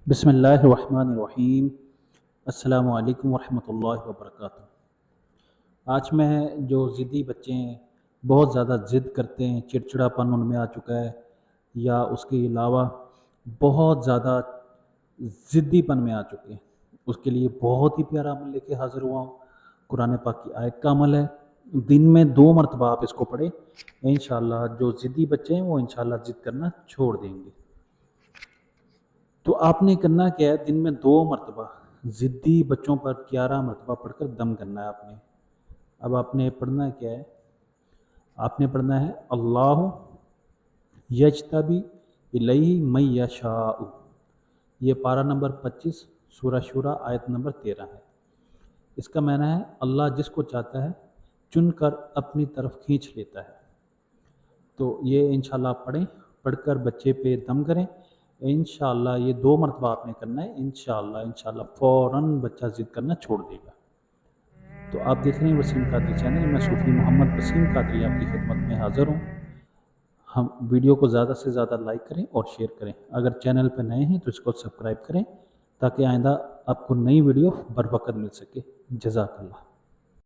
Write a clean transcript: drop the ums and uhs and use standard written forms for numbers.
बिस्मिल्लाहिर्रहमानिर्रहीम। अस्सलामु अलैकुम वरहमतुल्लाहि वबरकातुहू। आज मैं जो ज़िद्दी बच्चे हैं, बहुत ज़्यादा ज़िद करते हैं, चिड़चिड़ापन उनमें आ चुका है, या उसके अलावा बहुत ज़्यादा ज़िद्दीपन में आ चुके हैं, उसके लिए बहुत ही प्यारा अमल लेके हाज़िर हुआ हूँ। कुरान पाक की आयत का अमल है। दिन में 2 मरतबा आप इसको पढ़ें, इंशाअल्लाह जो ज़िद्दी बच्चे हैं वो इंशाअल्लाह ज़िद करना छोड़ देंगे। तो आपने करना क्या है, दिन में 2 मरतबा ज़िद्दी बच्चों पर 11 मरतबा पढ़कर दम करना है आपने। अब आपने पढ़ना क्या है, आपने पढ़ना है अल्लाहु यज्तबी इलैहि मन यशाउ। ये पारा नंबर 25 सूरह शूरा आयत नंबर 13 है। इसका माना है अल्लाह जिसको चाहता है चुनकर अपनी तरफ खींच लेता है। तो ये इंशाअल्लाह पढ़ें, पढ़कर बच्चे पे दम करें। इंशाअल्लाह ये 2 मरतबा आपने करना है। इंशाअल्लाह फ़ौरन बच्चा ज़िद करना छोड़ देगा। तो आप देख रहे हैं वसीम कादरी चैनल, मैं सूफ़ी मोहम्मद वसीम कादरी आपकी खिदमत में हाज़िर हूँ। हम वीडियो को ज़्यादा से ज़्यादा लाइक करें और शेयर करें। अगर चैनल पर नए हैं तो इसको सब्सक्राइब करें ताकि आइंदा आपको नई वीडियो बर वक्त मिल सके। जज़ाकल्लाह।